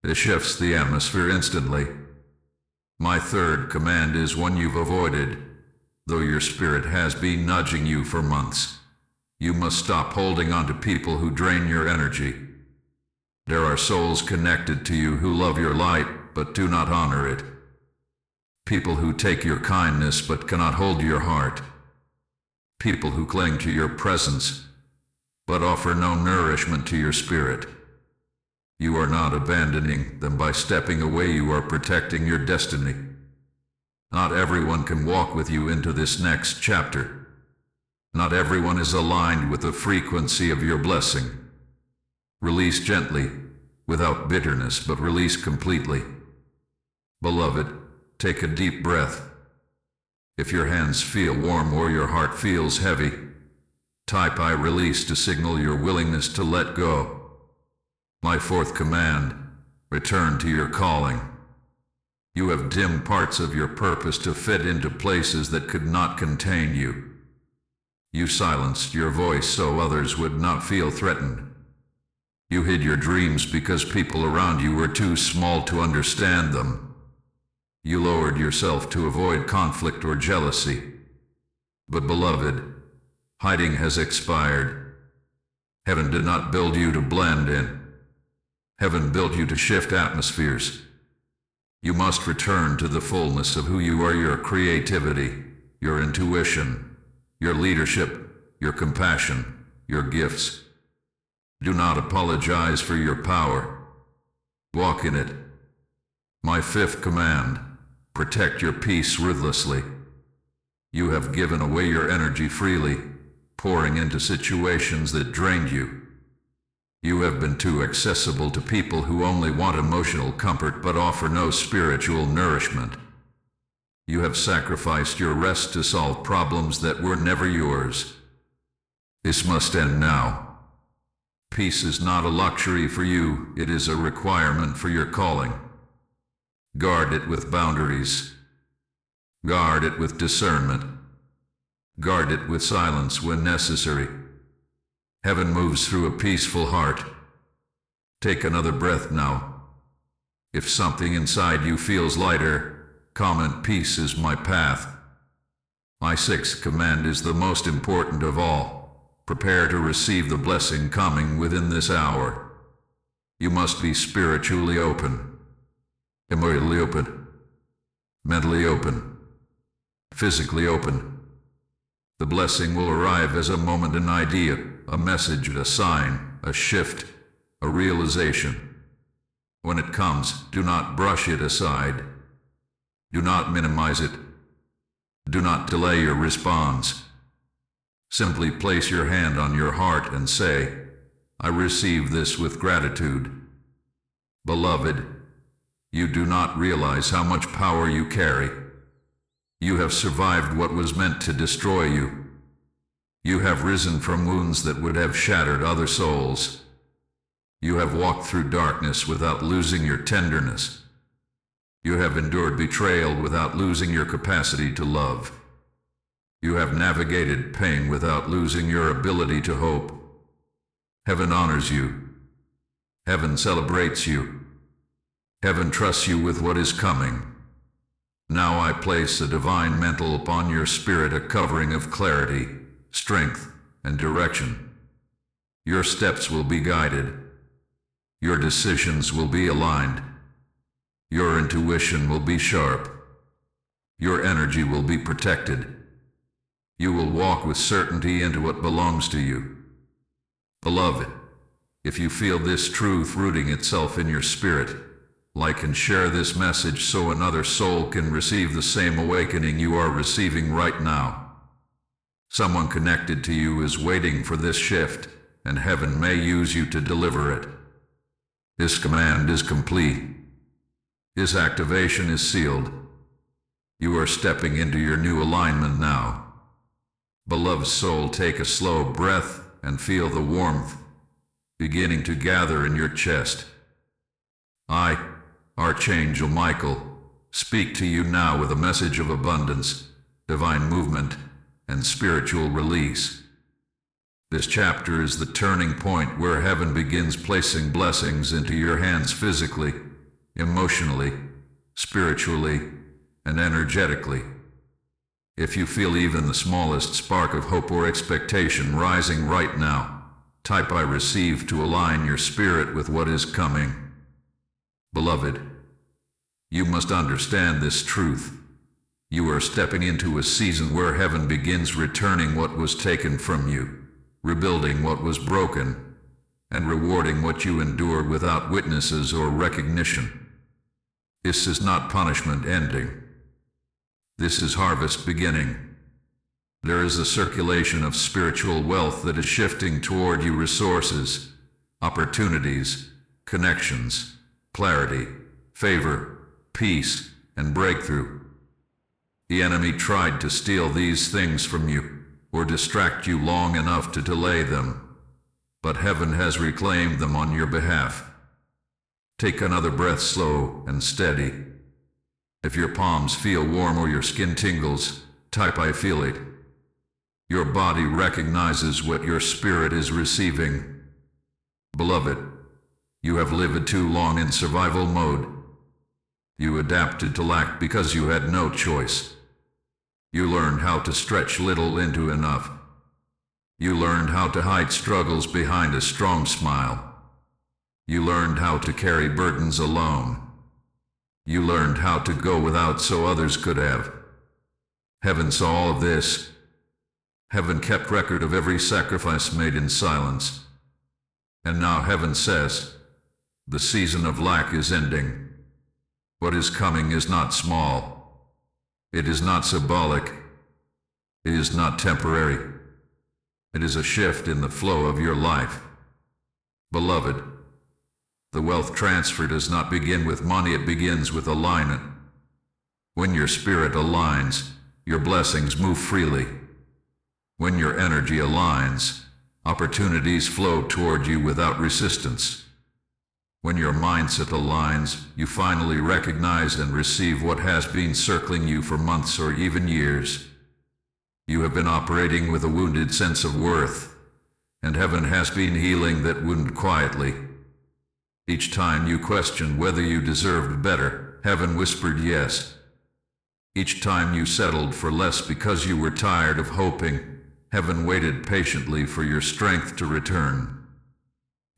It shifts the atmosphere instantly. My third command is one you've avoided, though your spirit has been nudging you for months. You must stop holding on to people who drain your energy. There are souls connected to you who love your light, but do not honor it. People who take your kindness but cannot hold your heart. People who cling to your presence, but offer no nourishment to your spirit. You are not abandoning them by stepping away, you are protecting your destiny. Not everyone can walk with you into this next chapter. Not everyone is aligned with the frequency of your blessing. Release gently, without bitterness, but release completely. Beloved, take a deep breath. If your hands feel warm or your heart feels heavy, type I release to signal your willingness to let go. My fourth command: return to your calling. You have dimmed parts of your purpose to fit into places that could not contain you. You silenced your voice so others would not feel threatened. You hid your dreams because people around you were too small to understand them. You lowered yourself to avoid conflict or jealousy. But beloved, hiding has expired. Heaven did not build you to blend in. Heaven built you to shift atmospheres. You must return to the fullness of who you are, your creativity, your intuition, your leadership, your compassion, your gifts. Do not apologize for your power. Walk in it. My fifth command: protect your peace ruthlessly. You have given away your energy freely, pouring into situations that drained you. You have been too accessible to people who only want emotional comfort but offer no spiritual nourishment. You have sacrificed your rest to solve problems that were never yours. This must end now. Peace is not a luxury for you, it is a requirement for your calling. Guard it with boundaries. Guard it with discernment. Guard it with silence when necessary. Heaven moves through a peaceful heart. Take another breath now. If something inside you feels lighter, comment, "Peace is my path." My sixth command is the most important of all. Prepare to receive the blessing coming within this hour. You must be spiritually open, emotionally open, mentally open, physically open. The blessing will arrive as a moment, an idea, a message, a sign, a shift, a realization. When it comes, do not brush it aside. Do not minimize it. Do not delay your response. Simply place your hand on your heart and say, "I receive this with gratitude." Beloved, you do not realize how much power you carry. You have survived what was meant to destroy you. You have risen from wounds that would have shattered other souls. You have walked through darkness without losing your tenderness. You have endured betrayal without losing your capacity to love. You have navigated pain without losing your ability to hope. Heaven honors you. Heaven celebrates you. Heaven trusts you with what is coming. Now I place a divine mantle upon your spirit, a covering of clarity, strength, and direction. Your steps will be guided. Your decisions will be aligned. Your intuition will be sharp. Your energy will be protected. You will walk with certainty into what belongs to you. Beloved, if you feel this truth rooting itself in your spirit, like and share this message so another soul can receive the same awakening you are receiving right now. Someone connected to you is waiting for this shift, and heaven may use you to deliver it. This command is complete. This activation is sealed. You are stepping into your new alignment now. Beloved soul, take a slow breath and feel the warmth beginning to gather in your chest. I, Archangel Michael, speak to you now with a message of abundance, divine movement, and spiritual release. This chapter is the turning point where heaven begins placing blessings into your hands physically, emotionally, spiritually, and energetically. If you feel even the smallest spark of hope or expectation rising right now, type "I receive" to align your spirit with what is coming. Beloved, you must understand this truth. You are stepping into a season where heaven begins returning what was taken from you, rebuilding what was broken, and rewarding what you endured without witnesses or recognition. This is not punishment ending. This is harvest beginning. There is a circulation of spiritual wealth that is shifting toward you: resources, opportunities, connections, clarity, favor, peace, and breakthrough. The enemy tried to steal these things from you, or distract you long enough to delay them, but heaven has reclaimed them on your behalf. Take another breath, slow and steady. If your palms feel warm or your skin tingles, type "I feel it." Your body recognizes what your spirit is receiving. Beloved, You have lived too long in survival mode. You adapted to lack because you had no choice. You learned how to stretch little into enough. You learned how to hide struggles behind a strong smile. You learned how to carry burdens alone. You learned how to go without so others could have. Heaven saw all of this. Heaven kept record of every sacrifice made in silence. And now heaven says, the season of lack is ending. What is coming is not small. It is not symbolic. It is not temporary. It is a shift in the flow of your life. Beloved, the wealth transfer does not begin with money, it begins with alignment. When your spirit aligns, your blessings move freely. When your energy aligns, opportunities flow toward you without resistance. When your mindset aligns, you finally recognize and receive what has been circling you for months or even years. You have been operating with a wounded sense of worth, and heaven has been healing that wound quietly. Each time you questioned whether you deserved better, heaven whispered yes. Each time you settled for less because you were tired of hoping, heaven waited patiently for your strength to return.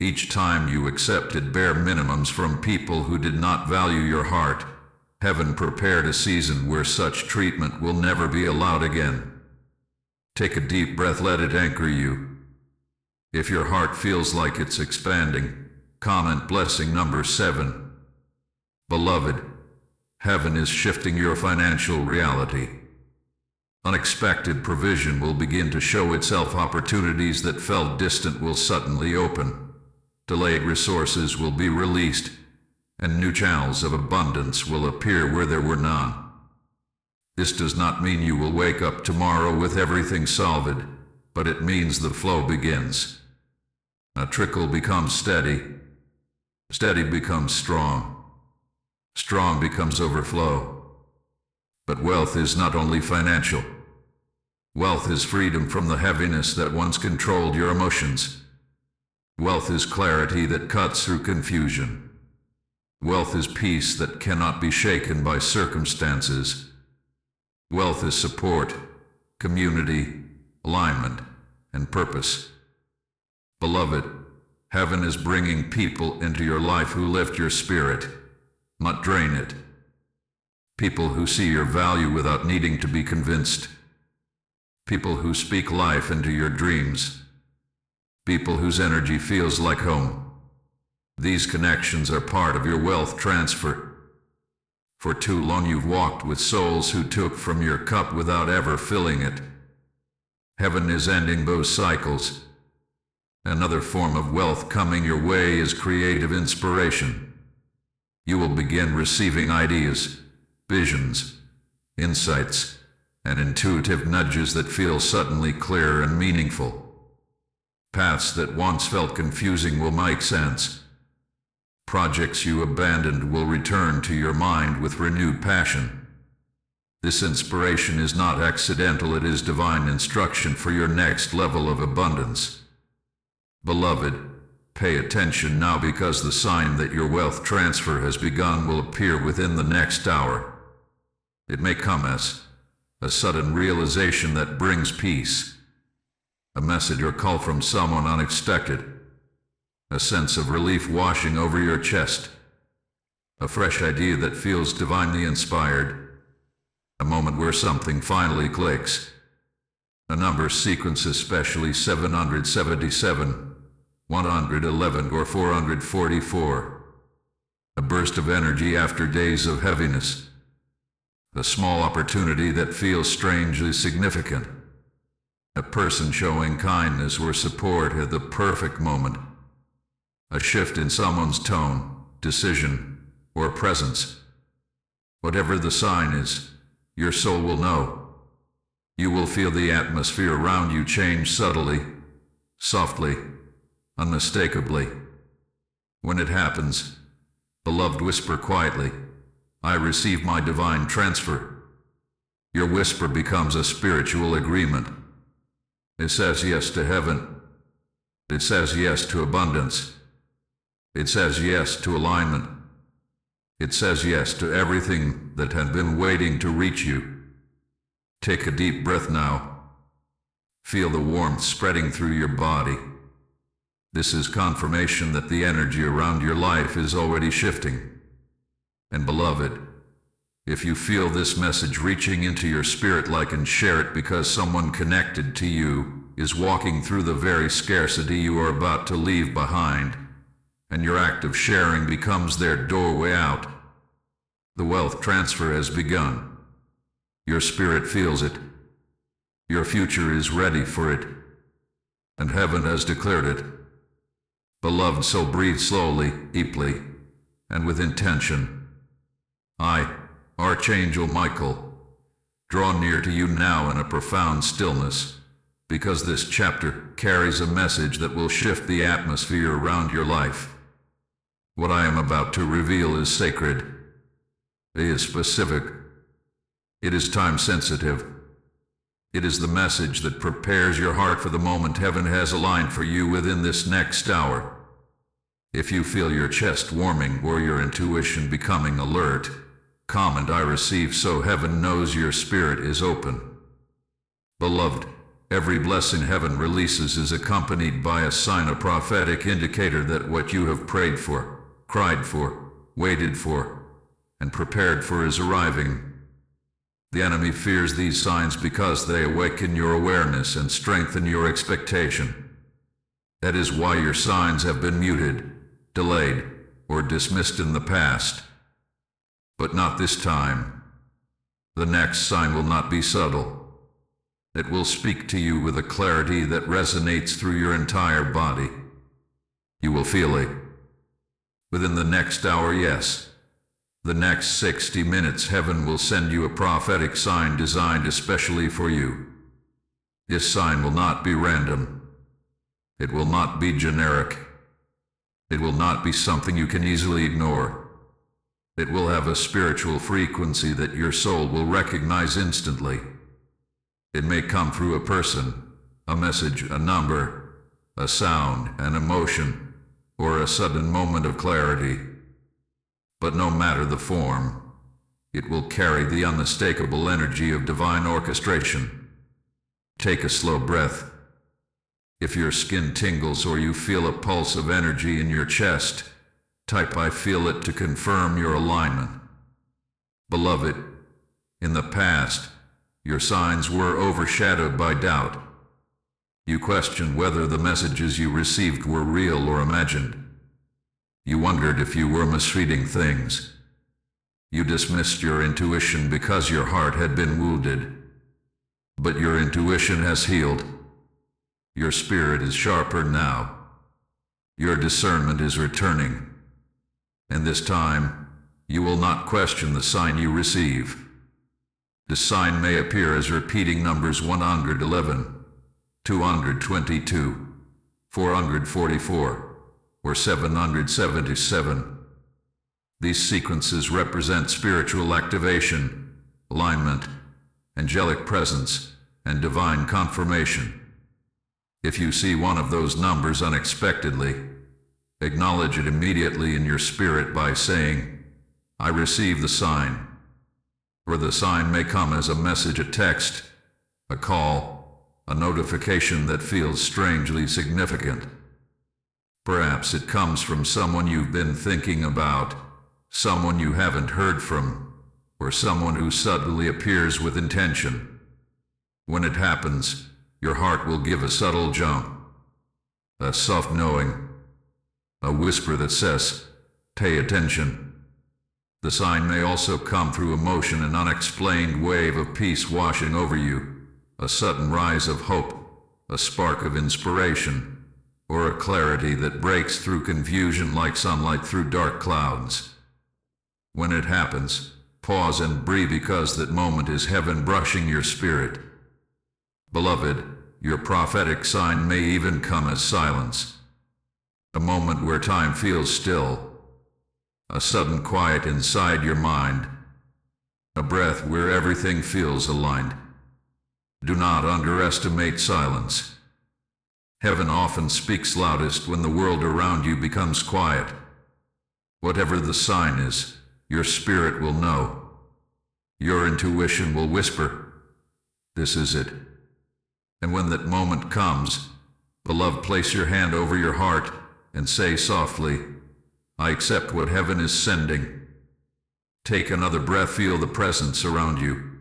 Each time you accepted bare minimums from people who did not value your heart, heaven prepared a season where such treatment will never be allowed again. Take a deep breath, let it anchor you. If your heart feels like it's expanding, comment blessing number 7. Beloved, heaven is shifting your financial reality. Unexpected provision will begin to show itself. Opportunities that felt distant will suddenly open. Delayed resources will be released, and new channels of abundance will appear where there were none. This does not mean you will wake up tomorrow with everything solved, but it means the flow begins. A trickle becomes steady. Steady becomes strong. Strong becomes overflow. But wealth is not only financial. Wealth is freedom from the heaviness that once controlled your emotions. Wealth is clarity that cuts through confusion. Wealth is peace that cannot be shaken by circumstances. Wealth is support, community, alignment, and purpose. Beloved, heaven is bringing people into your life who lift your spirit, not drain it. People who see your value without needing to be convinced. People who speak life into your dreams. People whose energy feels like home. These connections are part of your wealth transfer. For too long you've walked with souls who took from your cup without ever filling it. Heaven is ending those cycles. Another form of wealth coming your way is creative inspiration. You will begin receiving ideas, visions, insights, and intuitive nudges that feel suddenly clear and meaningful. Paths that once felt confusing will make sense. Projects you abandoned will return to your mind with renewed passion. This inspiration is not accidental, it is divine instruction for your next level of abundance. Beloved, pay attention now, because the sign that your wealth transfer has begun will appear within the next hour. It may come as a sudden realization that brings peace. A message or call from someone unexpected. A sense of relief washing over your chest. A fresh idea that feels divinely inspired. A moment where something finally clicks. A number sequence, especially 777, 111, or 444. A burst of energy after days of heaviness. A small opportunity that feels strangely significant. A person showing kindness or support at the perfect moment. A shift in someone's tone, decision, or presence. Whatever the sign is, your soul will know. You will feel the atmosphere around you change subtly, softly, unmistakably. When it happens, beloved, whisper quietly, "I receive my divine transfer." Your whisper becomes a spiritual agreement. It says yes to heaven. It says yes to abundance. It says yes to alignment. It says yes to everything that had been waiting to reach you. Take a deep breath now. Feel the warmth spreading through your body. This is confirmation that the energy around your life is already shifting. And beloved, if you feel this message reaching into your spirit, like and share it, because someone connected to you is walking through the very scarcity you are about to leave behind, and your act of sharing becomes their doorway out. The wealth transfer has begun. Your spirit feels it. Your future is ready for it, and heaven has declared it. Beloved soul, breathe slowly, deeply, and with intention. I, Archangel Michael, draw near to you now in a profound stillness, because this chapter carries a message that will shift the atmosphere around your life. What I am about to reveal is sacred. It is specific. It is time-sensitive. It is the message that prepares your heart for the moment heaven has aligned for you within this next hour. If you feel your chest warming or your intuition becoming alert, comment "I receive," so heaven knows your spirit is open. Beloved, every blessing heaven releases is accompanied by a sign, a prophetic indicator that what you have prayed for, cried for, waited for, and prepared for is arriving. The enemy fears these signs because they awaken your awareness and strengthen your expectation. That is why your signs have been muted, delayed, or dismissed in the past. But not this time. The next sign will not be subtle. It will speak to you with a clarity that resonates through your entire body. You will feel it. Within the next hour, yes. The next 60 minutes, heaven will send you a prophetic sign designed especially for you. This sign will not be random. It will not be generic. It will not be something you can easily ignore. It will have a spiritual frequency that your soul will recognize instantly. It may come through a person, a message, a number, a sound, an emotion, or a sudden moment of clarity. But no matter the form, it will carry the unmistakable energy of divine orchestration. Take a slow breath. If your skin tingles or you feel a pulse of energy in your chest, type "I feel it" to confirm your alignment. Beloved, in the past, your signs were overshadowed by doubt. You questioned whether the messages you received were real or imagined. You wondered if you were misreading things. You dismissed your intuition because your heart had been wounded. But your intuition has healed. Your spirit is sharper now. Your discernment is returning. And this time, you will not question the sign you receive. The sign may appear as repeating numbers 111, 222, 444, or 777. These sequences represent spiritual activation, alignment, angelic presence, and divine confirmation. If you see one of those numbers unexpectedly, acknowledge it immediately in your spirit by saying, "I receive the sign." Or the sign may come as a message, a text, a call, a notification that feels strangely significant. Perhaps it comes from someone you've been thinking about, someone you haven't heard from, or someone who suddenly appears with intention. When it happens, your heart will give a subtle jump, a soft knowing, a whisper that says, "Pay attention." The sign may also come through emotion, an unexplained wave of peace washing over you, a sudden rise of hope, a spark of inspiration, or a clarity that breaks through confusion like sunlight through dark clouds. When it happens, pause and breathe, because that moment is heaven brushing your spirit. Beloved, your prophetic sign may even come as silence. A moment where time feels still. A sudden quiet inside your mind. A breath where everything feels aligned. Do not underestimate silence. Heaven often speaks loudest when the world around you becomes quiet. Whatever the sign is, your spirit will know. Your intuition will whisper, "This is it." And when that moment comes, beloved, place your hand over your heart and say softly, "I accept what heaven is sending." Take another breath, feel the presence around you.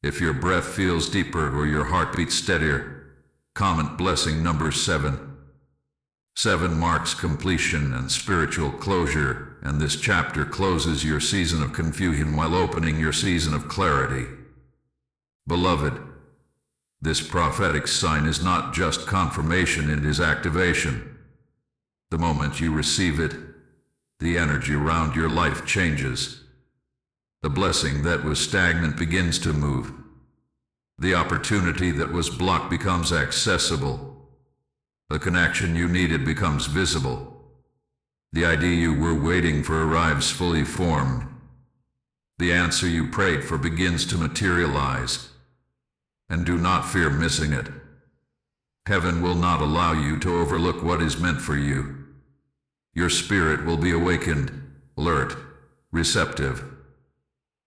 If your breath feels deeper or your heart beats steadier, comment blessing number 7. 7 marks completion and spiritual closure, and this chapter closes your season of confusion while opening your season of clarity. Beloved, this prophetic sign is not just confirmation, it is activation. The moment you receive it, the energy around your life changes. The blessing that was stagnant begins to move. The opportunity that was blocked becomes accessible. The connection you needed becomes visible. The idea you were waiting for arrives fully formed. The answer you prayed for begins to materialize. And do not fear missing it. Heaven will not allow you to overlook what is meant for you. Your spirit will be awakened, alert, receptive.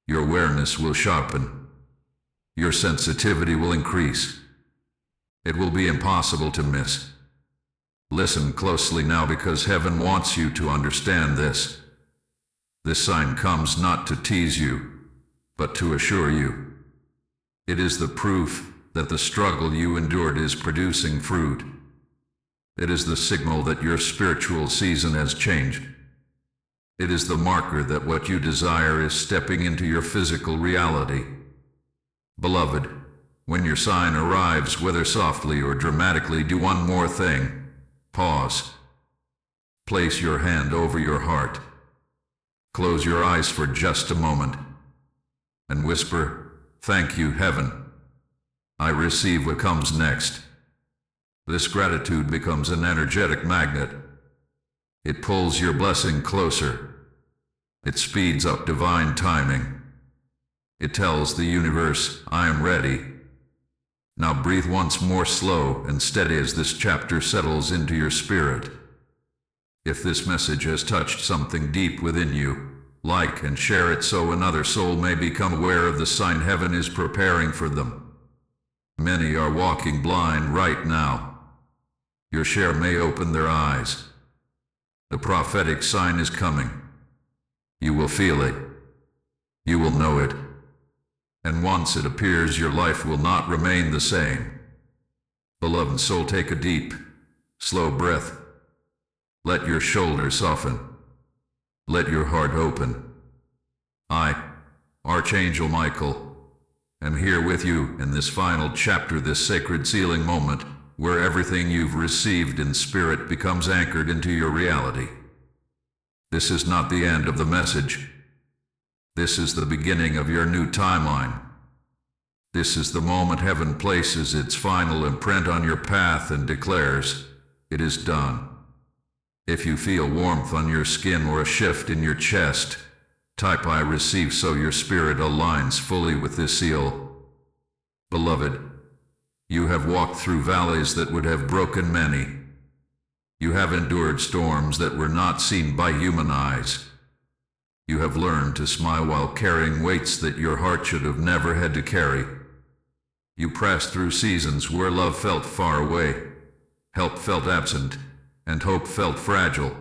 Your awareness will sharpen. Your sensitivity will increase. It will be impossible to miss. Listen closely now, because heaven wants you to understand this. This sign comes not to tease you, but to assure you. It is the proof that the struggle you endured is producing fruit. It is the signal that your spiritual season has changed. It is the marker that what you desire is stepping into your physical reality. Beloved, when your sign arrives, whether softly or dramatically, do one more thing. Pause. Place your hand over your heart. Close your eyes for just a moment and whisper, "Thank you, heaven. I receive what comes next." This gratitude becomes an energetic magnet. It pulls your blessing closer. It speeds up divine timing. It tells the universe, "I am ready." Now breathe once more, slow and steady, as this chapter settles into your spirit. If this message has touched something deep within you, like and share it so another soul may become aware of the sign heaven is preparing for them. Many are walking blind right now. Your share may open their eyes. The prophetic sign is coming. You will feel it. You will know it. And once it appears, your life will not remain the same. Beloved soul, take a deep, slow breath. Let your shoulders soften. Let your heart open. I, Archangel Michael, am here with you in this final chapter, this sacred sealing moment, where everything you've received in spirit becomes anchored into your reality. This is not the end of the message. This is the beginning of your new timeline. This is the moment heaven places its final imprint on your path and declares, "It is done." If you feel warmth on your skin or a shift in your chest, type "I receive," so your spirit aligns fully with this seal. Beloved, you have walked through valleys that would have broken many. You have endured storms that were not seen by human eyes. You have learned to smile while carrying weights that your heart should have never had to carry. You passed through seasons where love felt far away, help felt absent, and hope felt fragile.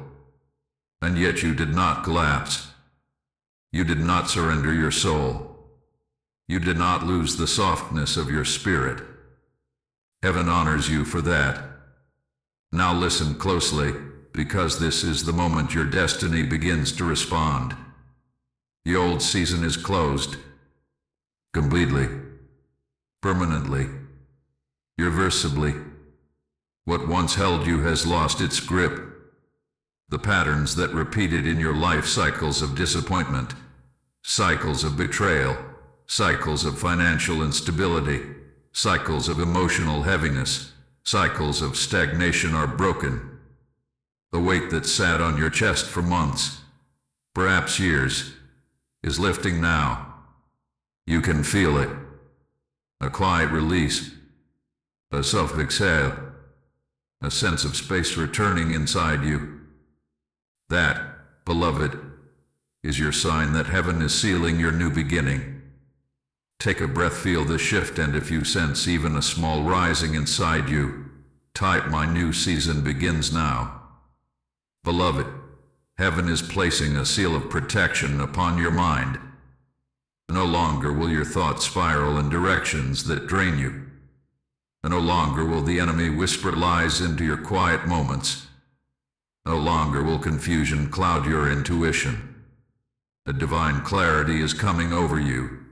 And yet you did not collapse. You did not surrender your soul. You did not lose the softness of your spirit. Heaven honors you for that. Now listen closely, because this is the moment your destiny begins to respond. The old season is closed. Completely. Permanently. Irreversibly. What once held you has lost its grip. The patterns that repeated in your life, cycles of disappointment, cycles of betrayal, cycles of financial instability, cycles of emotional heaviness, cycles of stagnation, are broken. The weight that sat on your chest for months, perhaps years, is lifting now. You can feel it. A quiet release. A self-exhale. A sense of space returning inside you. That, beloved, is your sign that heaven is sealing your new beginning. Take a breath, feel the shift, and if you sense even a small rising inside you, type "My new season begins now." Beloved, heaven is placing a seal of protection upon your mind. No longer will your thoughts spiral in directions that drain you. No longer will the enemy whisper lies into your quiet moments. No longer will confusion cloud your intuition. A divine clarity is coming over you,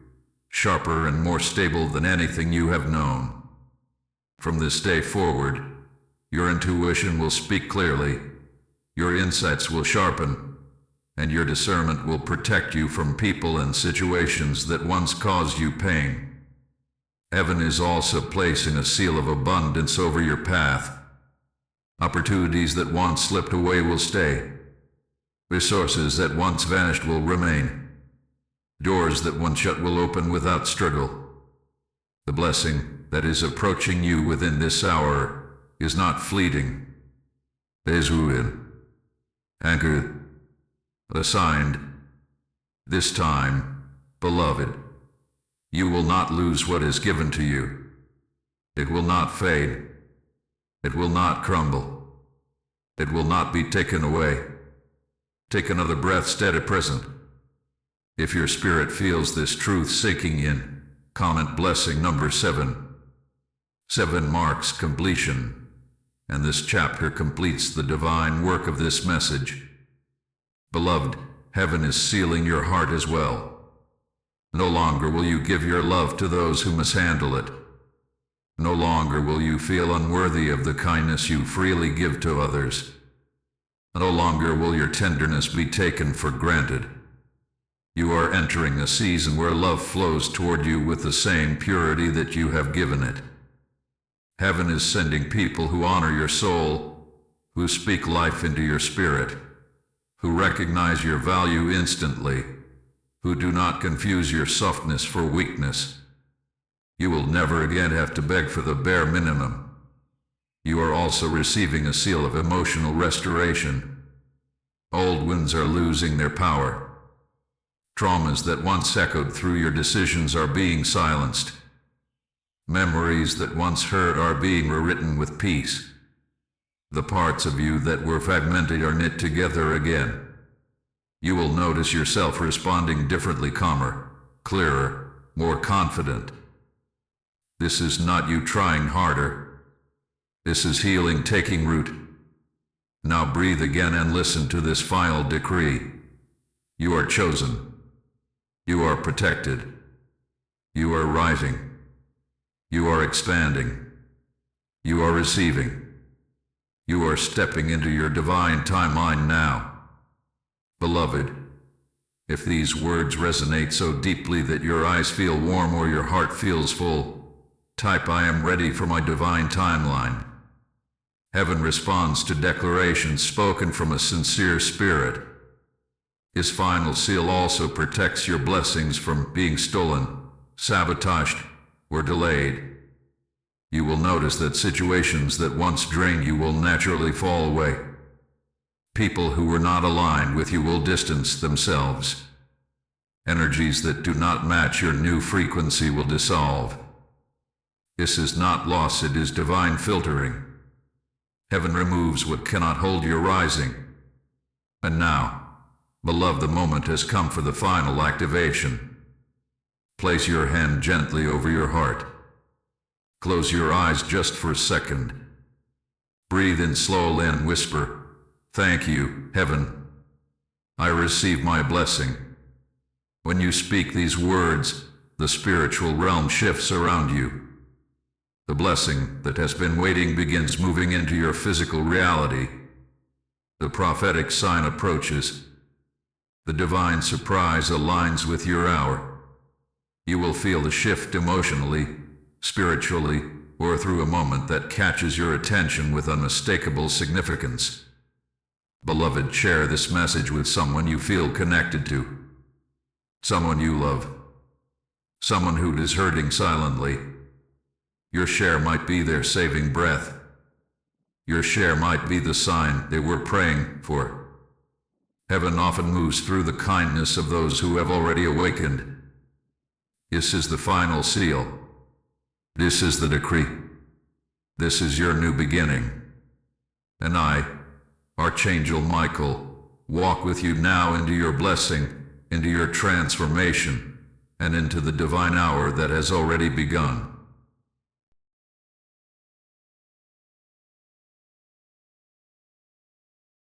sharper and more stable than anything you have known. From this day forward, your intuition will speak clearly, your insights will sharpen, and your discernment will protect you from people and situations that once caused you pain. Heaven is also placing a seal of abundance over your path. Opportunities that once slipped away will stay. Resources that once vanished will remain. Doors that once shut will open without struggle. The blessing that is approaching you within this hour is not fleeting. It is ruined, anchored, assigned. This time, beloved, you will not lose what is given to you. It will not fade. It will not crumble. It will not be taken away. Take another breath, steady present. If your spirit feels this truth sinking in, comment blessing number 7. 7 marks completion, and this chapter completes the divine work of this message. Beloved, heaven is sealing your heart as well. No longer will you give your love to those who mishandle it. No longer will you feel unworthy of the kindness you freely give to others. No longer will your tenderness be taken for granted. You are entering a season where love flows toward you with the same purity that you have given it. Heaven is sending people who honor your soul, who speak life into your spirit, who recognize your value instantly, who do not confuse your softness for weakness. You will never again have to beg for the bare minimum. You are also receiving a seal of emotional restoration. Old wounds are losing their power. Traumas that once echoed through your decisions are being silenced. Memories that once hurt are being rewritten with peace. The parts of you that were fragmented are knit together again. You will notice yourself responding differently, calmer, clearer, more confident. This is not you trying harder. This is healing taking root. Now breathe again and listen to this final decree. You are chosen. You are protected. You are rising. You are expanding. You are receiving. You are stepping into your divine timeline now. Beloved, if these words resonate so deeply that your eyes feel warm or your heart feels full, type "I am ready for my divine timeline." Heaven responds to declarations spoken from a sincere spirit. His final seal also protects your blessings from being stolen, sabotaged, or delayed. You will notice that situations that once drained you will naturally fall away. People who were not aligned with you will distance themselves. Energies that do not match your new frequency will dissolve. This is not loss, it is divine filtering. Heaven removes what cannot hold your rising. And now, beloved, the moment has come for the final activation. Place your hand gently over your heart. Close your eyes just for a second. Breathe in slowly and whisper, "Thank you, Heaven. I receive my blessing." When you speak these words, the spiritual realm shifts around you. The blessing that has been waiting begins moving into your physical reality. The prophetic sign approaches. The divine surprise aligns with your hour. You will feel the shift emotionally, spiritually, or through a moment that catches your attention with unmistakable significance. Beloved, share this message with someone you feel connected to. Someone you love. Someone who is hurting silently. Your share might be their saving breath. Your share might be the sign they were praying for. Heaven often moves through the kindness of those who have already awakened. This is the final seal. This is the decree. This is your new beginning. And I, Archangel Michael, walk with you now into your blessing, into your transformation, and into the divine hour that has already begun.